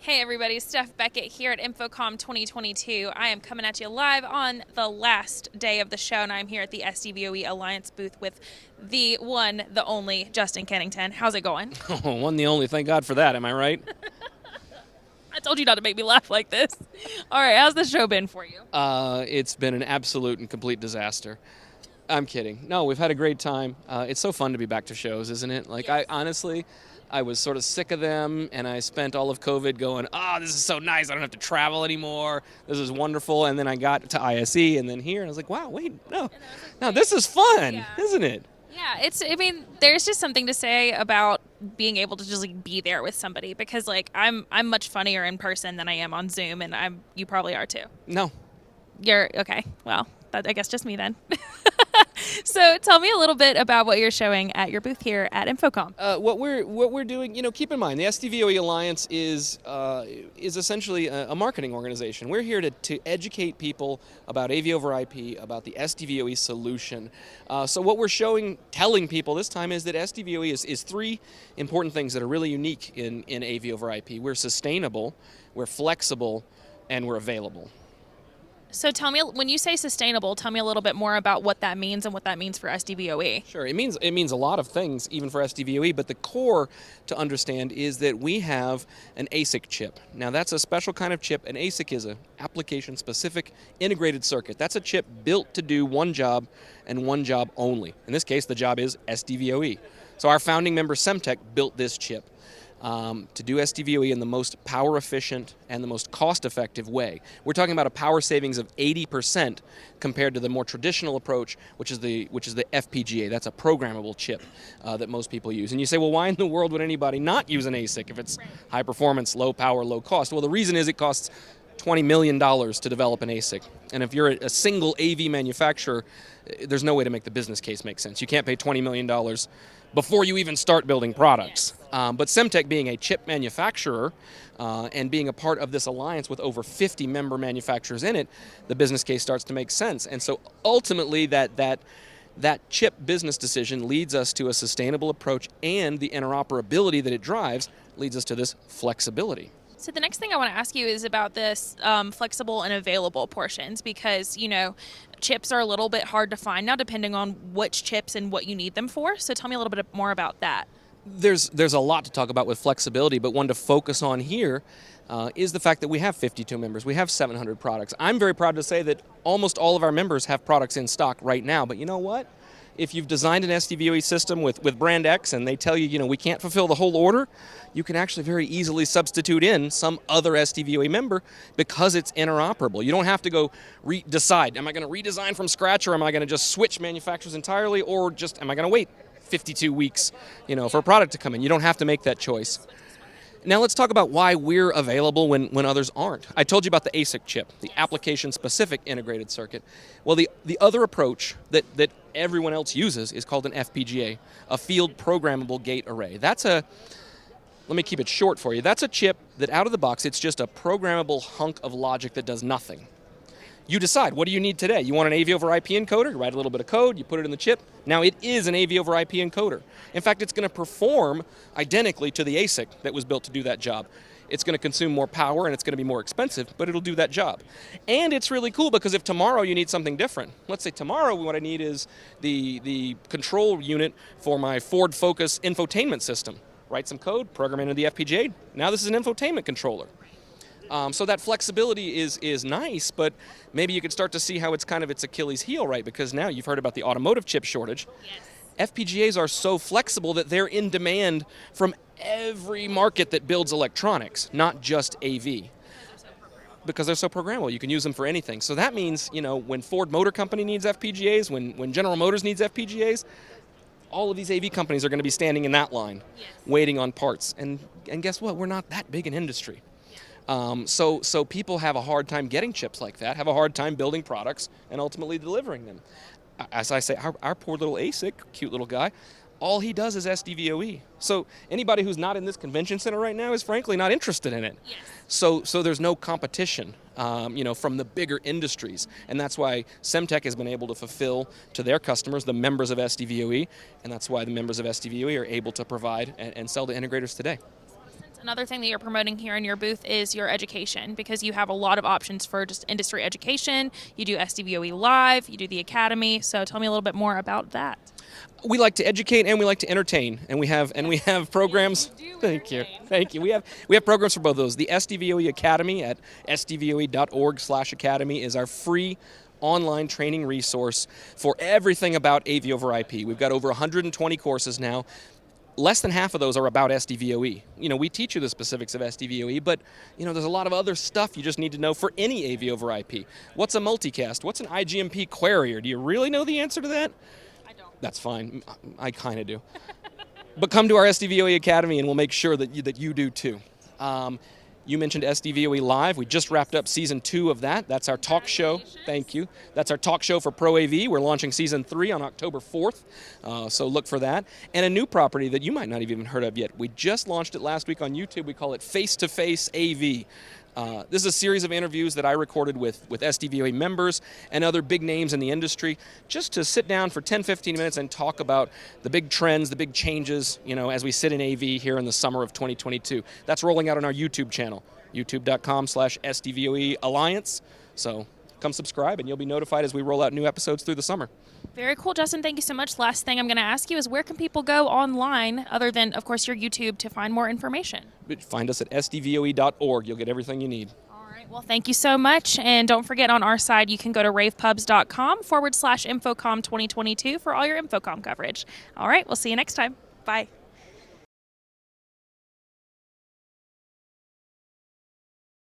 Hey everybody, Steph Beckett here at InfoComm 2022. I am coming at you live on the last day of the show, and I'm here at the SDVoE Alliance booth with the one, the only, Justin Kennington. How's it going? Oh, one the only. Thank God for that. Am I right? I told you not to make me laugh like this. All right, how's the show been for you? It's been an absolute and complete disaster. I'm kidding. No, we've had a great time. It's so fun to be back to shows, isn't it? Like, Yes. I was sort of sick of them, and I spent all of COVID going, this is so nice. I don't have to travel anymore. This is wonderful. And then I got to ISE and then here, and I was like, wow, wait, no, this is fun, Yeah. isn't it? Yeah, there's just something to say about being able to just like be there with somebody because like I'm much funnier in person than I am on Zoom, and you probably are too. No. You're okay. Well, I guess just me then. So tell me a little bit about what you're showing at your booth here at InfoComm. What we're doing, keep in mind the SDVoE Alliance is essentially a marketing organization. We're here to educate people about AV over IP, about the SDVoE solution. So what we're telling people this time is that SDVoE is three important things that are really unique in AV over IP. We're sustainable, we're flexible, and we're available. So tell me, when you say sustainable, tell me a little bit more about what that means and what that means for SDVoE. Sure, it means a lot of things, even for SDVoE, but the core to understand is that we have an ASIC chip. Now that's a special kind of chip. An ASIC is an application-specific integrated circuit. That's a chip built to do one job and one job only. In this case, the job is SDVoE. So our founding member, Semtech, built this chip. To do SDVoE in the most power efficient and the most cost effective way. We're talking about a power savings of 80% compared to the more traditional approach, which is the FPGA. That's a programmable chip that most people use. And you say, well, why in the world would anybody not use an ASIC if it's high performance, low power, low cost? Well, the reason is it costs $20 million to develop an ASIC. And if you're a single AV manufacturer, there's no way to make the business case make sense. You can't pay $20 million before you even start building products. But Semtech, being a chip manufacturer and being a part of this alliance with over 50 member manufacturers in it, the business case starts to make sense. And so ultimately that chip business decision leads us to a sustainable approach, and the interoperability that it drives leads us to this flexibility. So the next thing I want to ask you is about this flexible and available portions because, chips are a little bit hard to find now depending on which chips and what you need them for. So tell me a little bit more about that. There's a lot to talk about with flexibility, but one to focus on here is the fact that we have 52 members. We have 700 products. I'm very proud to say that almost all of our members have products in stock right now, but you know what? If you've designed an SDVoE system with brand X and they tell you, we can't fulfill the whole order, you can actually very easily substitute in some other SDVoE member because it's interoperable. You don't have to go decide, am I going to redesign from scratch, or am I going to just switch manufacturers entirely, or just am I going to wait 52 weeks, for a product to come in? You don't have to make that choice. Now let's talk about why we're available when others aren't. I told you about the ASIC chip, the application-specific integrated circuit. Well, the other approach that everyone else uses is called an FPGA, a field programmable gate array. Let me keep it short for you. That's a chip that out of the box, it's just a programmable hunk of logic that does nothing. You decide, what do you need today? You want an AV over IP encoder? You write a little bit of code, you put it in the chip. Now it is an AV over IP encoder. In fact, it's going to perform identically to the ASIC that was built to do that job. It's going to consume more power and it's going to be more expensive, but it'll do that job. And it's really cool because if tomorrow you need something different, let's say tomorrow what I need is the control unit for my Ford Focus infotainment system. Write some code, program into the FPGA. Now this is an infotainment controller. So that flexibility is nice, but maybe you could start to see how it's kind of its Achilles heel, right? Because now you've heard about the automotive chip shortage. Yes. FPGAs are so flexible that they're in demand from every market that builds electronics, not just AV. Because they're so programmable, you can use them for anything. So that means, when Ford Motor Company needs FPGAs, when General Motors needs FPGAs, all of these AV companies are going to be standing in that line, waiting on parts. And guess what? We're not that big an industry. So people have a hard time getting chips like that, have a hard time building products and ultimately delivering them. As I say, our poor little ASIC, cute little guy, all he does is SDVoE. So anybody who's not in this convention center right now is frankly not interested in it. Yes. So there's no competition, from the bigger industries. And that's why Semtech has been able to fulfill to their customers, the members of SDVoE, and that's why the members of SDVoE are able to provide and sell to integrators today. Another thing that you're promoting here in your booth is your education, because you have a lot of options for just industry education. You do SDVoE Live, you do the Academy. So tell me a little bit more about that. We like to educate and we like to entertain, and we have programs. Thank you. We have programs for both of those. The SDVoE Academy at sdvoe.org/academy is our free online training resource for everything about AV over IP. We've got over 120 courses now. Less than half of those are about SDVoE. We teach you the specifics of SDVoE, but there's a lot of other stuff you just need to know for any AV over IP. What's a multicast? What's an IGMP querier? Do you really know the answer to that? I don't. That's fine. I kind of do. But come to our SDVoE Academy and we'll make sure that you do too. You mentioned SDVoE Live. We just wrapped up season 2 of that. That's our talk show. Thank you. That's our talk show for Pro AV. We're launching season 3 on October 4th, so look for that. And a new property that you might not have even heard of yet. We just launched it last week on YouTube. We call it Face to Face AV. This is a series of interviews that I recorded with SDVoE members and other big names in the industry, just to sit down for 10-15 minutes and talk about the big trends, the big changes, as we sit in AV here in the summer of 2022. That's rolling out on our YouTube channel, youtube.com/SDVoE Alliance. So come subscribe and you'll be notified as we roll out new episodes through the summer. Very cool, Justin. Thank you so much. Last thing I'm going to ask you is, where can people go online, other than, of course, your YouTube, to find more information? Find us at sdvoe.org. You'll get everything you need. All right. Well, thank you so much. And don't forget, on our side, you can go to ravepubs.com/InfoComm 2022 for all your InfoComm coverage. All right. We'll see you next time. Bye.